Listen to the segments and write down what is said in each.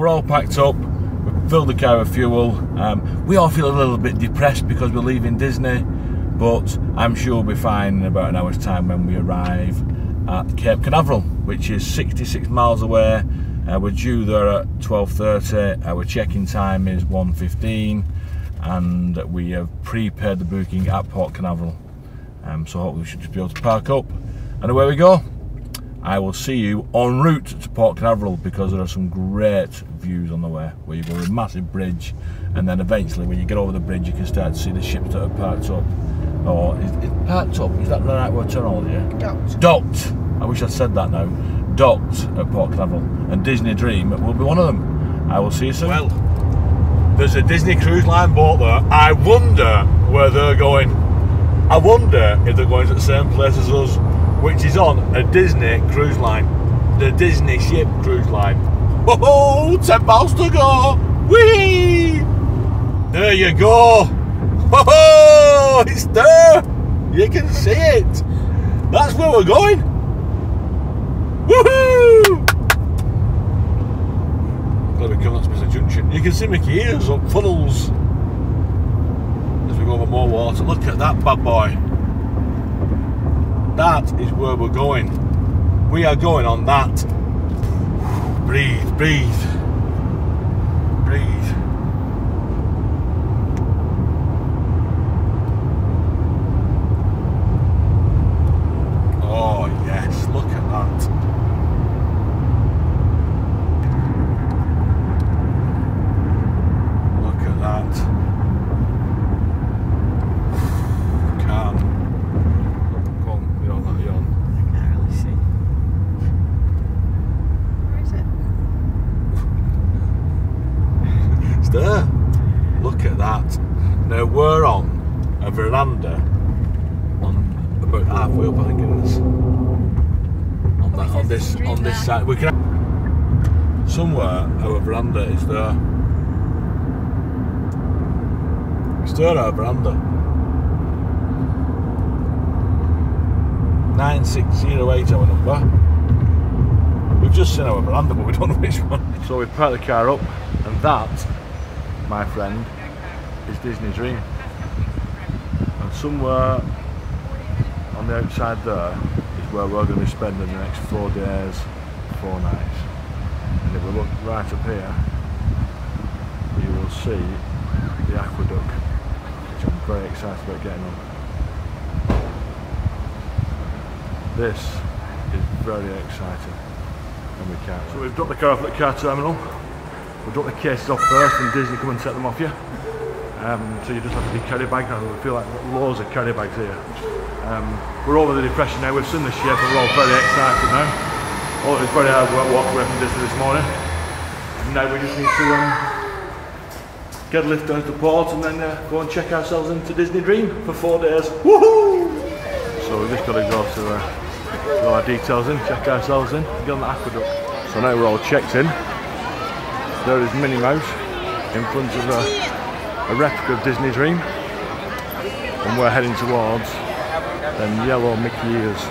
we're all packed up. We've filled the car with fuel. We all feel a little bit depressed because we're leaving Disney, but I'm sure we'll be fine in about an hour's time when we arrive at Cape Canaveral, which is 66 miles away. We're due there at 12:30. Our check-in time is 1:15, and we have prepaid the booking at Port Canaveral. So hopefully we should just be able to park up, and away we go. I will see you en route to Port Canaveral because there are some great views on the way, where you go over a massive bridge, and then eventually when you get over the bridge you can start to see the ships that are parked up. Or is parked up, is that the right word terminology? Docked. Docked. I wish I'd said that now. Docked at Port Canaveral, and Disney Dream will be one of them. I will see you soon. Well, there's a Disney Cruise Line boat there. I wonder where they're going. I wonder if they're going to the same place as us, which is on a Disney Cruise Line. The Disney Ship Cruise Line. Whoa, 10 miles to go! Whee! There you go! Whoa, it's there! You can see it! That's where we're going! Woohoo! Gotta be coming up to Mr. Junction. You can see Mickey ears up funnels as we go over more water. Look at that bad boy. That is where we're going. We are going on that. Breathe, breathe, breathe. Oh yes, look at that. Look at that. Calm. Go on, yawn. I can't really see. Where is it? It's there. Look at that. Now we're on a veranda on about halfway up, I think it is. On this side. We can somewhere our veranda is there. It's there, our veranda. 9608 our number. We've just seen our veranda, but we don't know which one. So we've parked the car up, and that, my friend, is Disney Dream. And somewhere on the outside there is where we're going to be spending the next 4 days, 4 nights. And if we look right up here, you will see the aqueduct, which I'm very excited about getting on. This is very exciting, and we can't. So we've dropped the car off at the car terminal. We'll drop the cases off first, and Disney come and take them off you. So you just have to be carry bag. We feel like loads of carry bags here. We're over the depression now. We've seen the ship, and we're all very excited now. Oh, it's very hard work walking away from Disney this morning. And now we just need to get a lift down to the port, and then go and check ourselves into Disney Dream for 4 days. Woohoo! So we've just got to go to all our details in, check ourselves in, get on the aqueduct. So now we're all checked in. There is Minnie Mouse in front of a replica of Disney Dream, and we're heading towards them yellow Mickey ears.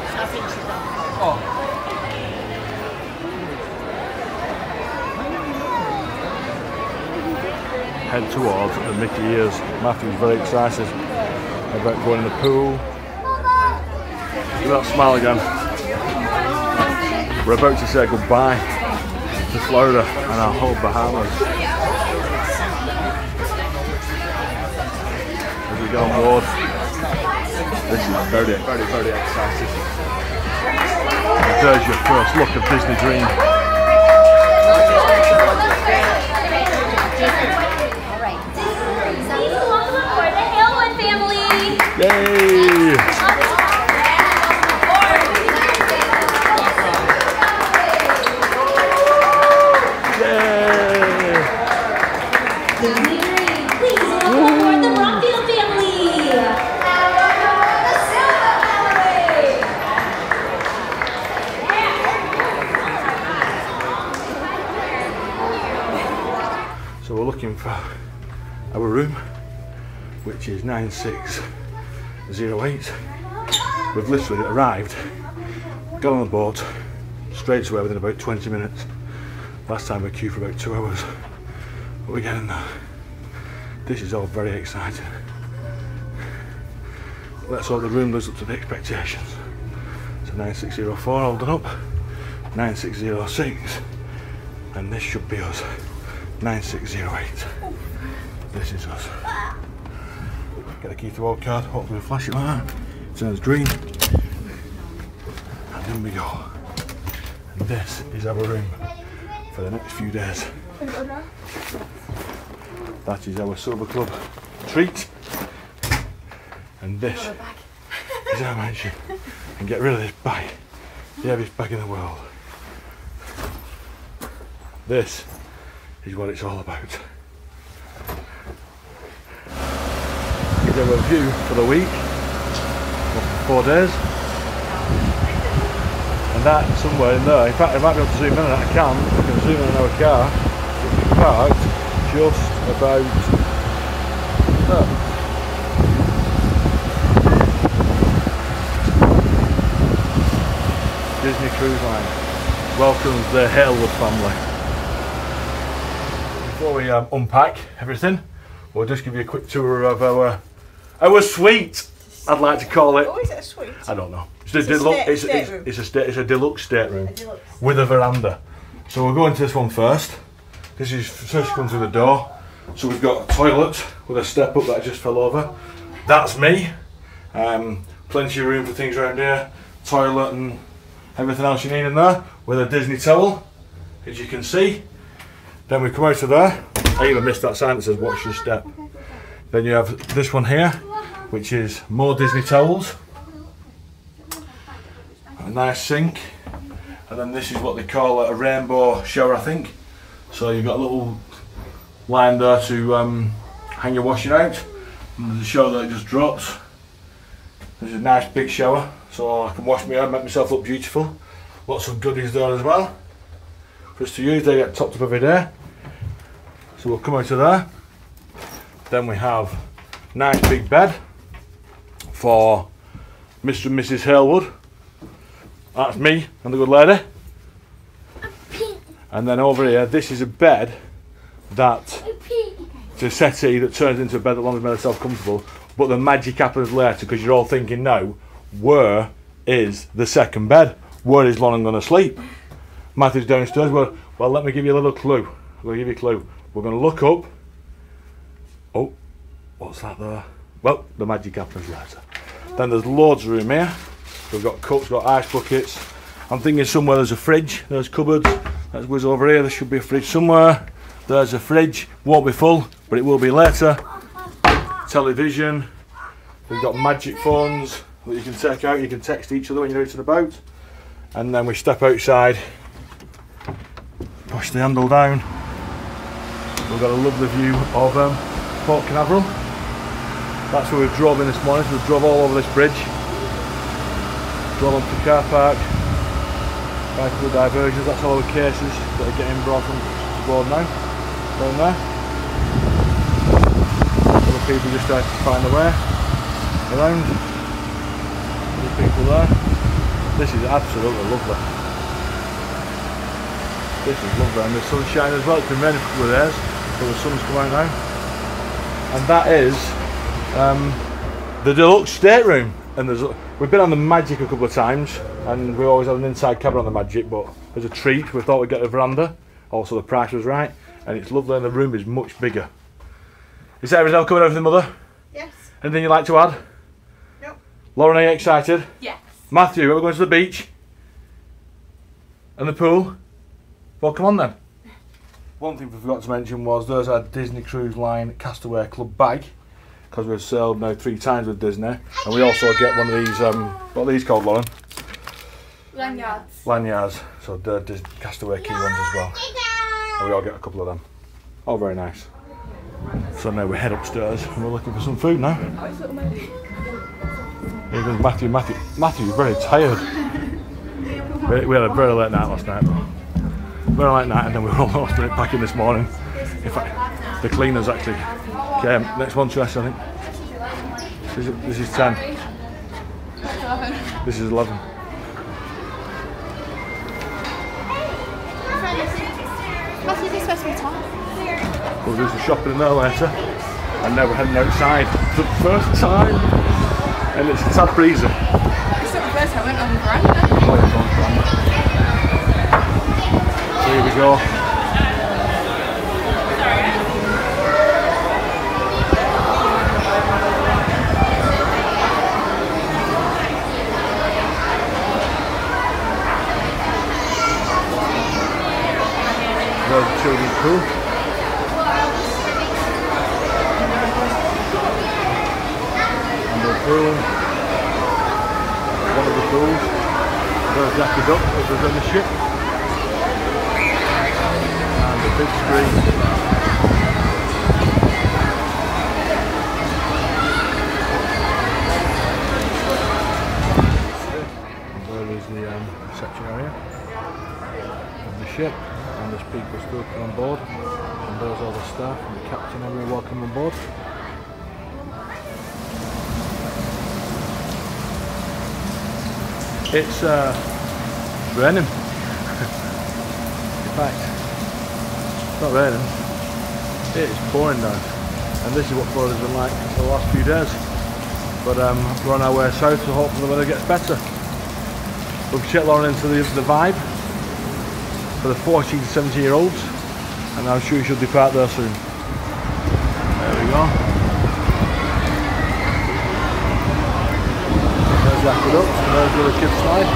Head towards the Mickey ears. Matthew's very excited about going in the pool. Look at that smile again. We're about to say goodbye to Florida and our whole Bahamas. As we go on board, this is very, very, very exciting. And there's your first look of Disney Dream. Alright, welcome aboard the Hailwood family! Yay! So we're looking for our room, which is 9608. We've literally arrived, got on the boat straight away within about 20 minutes. Last time we queued for about 2 hours, but we're getting there. This is all very exciting. Let's hope the room lives up to the expectations. So 9604 all done up, 9606, and this should be us, 9608. This is us. Get a key to our card, hopefully we'll flash it like that. It turns green, and in we go. And this is our room for the next few days. That is our Silver Club treat. And this is our mansion. And get rid of this bag, the heaviest bag in the world. This is what it's all about. Here's our view for the week, 4 days. And that somewhere in there, in fact I might be able to zoom in on it, I can zoom in on our car, which is parked just about there. Disney Cruise Line welcomes the Hailwood family. Before we unpack everything, we'll just give you a quick tour of our suite, I'd like to call it. Oh, is it a suite? I don't know. It's a deluxe stateroom with a veranda. So we'll go into this one first. This is first you come through the door. So we've got a toilet with a step up that I just fell over. That's me. Plenty of room for things around here. Toilet and everything else you need in there with a Disney towel, as you can see. Then we come out of there. I even missed that sign that says watch your step. Then you have this one here, which is more Disney towels. A nice sink. And then this is what they call a rainbow shower, I think. So you've got a little line there to hang your washing out. And there's a shower that just drops. There's a nice big shower, so I can wash my hair, make myself look beautiful. Lots of goodies there as well for us to use. They get topped up every day. So we'll come out of there. Then we have a nice big bed for Mr. and Mrs. Hailwood. That's me and the good lady. And then over here, this is a bed that, it's a settee that turns into a bed that Lonnie's made herself comfortable, but the magic happens later because you're all thinking now, where is the second bed? Where is Lonnie going to sleep? Matthew's downstairs. Well, let me give you a little clue. I'm going to give you a clue. We're going to look up. Oh, what's that there? Well, the magic happens later. Then there's loads of room here. We've got cups, we've got ice buckets. I'm thinking somewhere there's a fridge, there's cupboards. Let's whiz over here, there should be a fridge somewhere. There's a fridge, won't be full, but it will be later. Television. We've got magic phones that you can take out, you can text each other when you're out and about. And then we step outside, push the handle down. We've got a lovely view of Port Canaveral. That's where we've drove in this morning, so we've drove all over this bridge. Drove onto the car park, back to the diversions, that's all our cases that are getting brought from board now. Down there. Other people just trying to find their way around. Other people there. This is absolutely lovely. This is lovely, and the sunshine as well. It's been raining for a couple of days, but the sun's come out now. And that is the deluxe stateroom. And we've been on the Magic a couple of times, and we always had an inside cabin on the Magic, but as a treat we thought we'd get a veranda. Also the price was right, and it's lovely, and the room is much bigger. Is that everything covered over the mother? Yes. Anything you'd like to add? Nope. Lauren, are you excited? Yes. Matthew, are we going to the beach? And the pool? Well, come on then. One thing we forgot to mention was there's our Disney Cruise Line Castaway Club bag, because we've sailed now 3 times with Disney, and we also get one of these, what are these called, Lauren? Lanyards. Lanyards, so the Castaway key ones as well. And we all get a couple of them. All very nice. So now we head upstairs and we're looking for some food now. Here goes Matthew. Matthew's very tired. We had a very late night last night. Very late night, and then we were all last minute packing this morning. In fact, the cleaners actually came. Next one to us, I think. This is 10. This is 11. We'll do some shopping in there later. And now we're heading outside for the first time. And it's a tad breezy. It's not the first time I went on the veranda. Oh, it's on veranda. So here we go. There's the children's pool. And the pool. One of the pools. There's the aqueduct that was on the ship. And the big screen. And there is the reception area of the ship. And there's people still coming on board, and there's all the staff and the captain and everyone welcome on board. It's raining. In fact, it's not raining, it is pouring down, and this is what Florida's been like for the last few days. But we're on our way south, so hopefully the weather gets better. We've checked Lauren into the vibe for the 14 to 17 year olds, and I'm sure you should depart there soon. There we go. There's the aqueduct, and there's where the kids slide.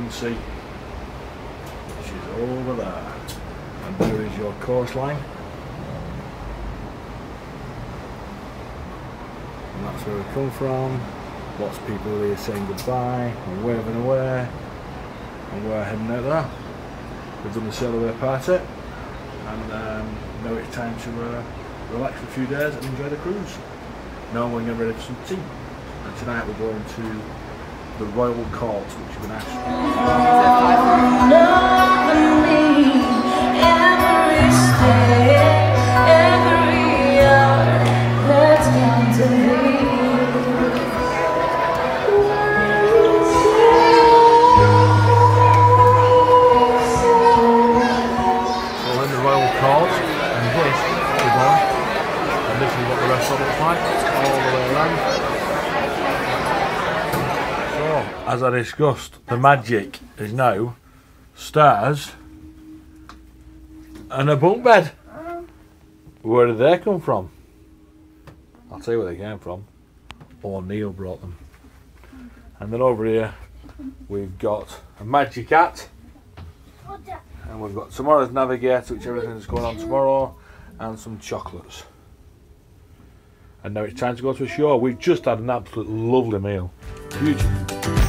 Sea, which is over there, and there is your coastline, and that's where we come from. Lots of people here saying goodbye and waving away, and we're heading out there. We've done the sail away party, and now it's time to relax for a few days and enjoy the cruise. Now we're getting ready for some tea, and tonight we're going to the Royal Court, which you've been asked. So we're in the Royal Court, and this is on, and this is what the rest of it looks like, all the way around. As I discussed, the magic is now stairs and a bunk bed. Where did they come from? I'll tell you where they came from. O'Neill brought them. And then over here we've got a magic hat, and we've got tomorrow's navigator, which everything's going on tomorrow, and some chocolates. and now it's time to go to ashore. We've just had an absolute lovely meal. Beautiful.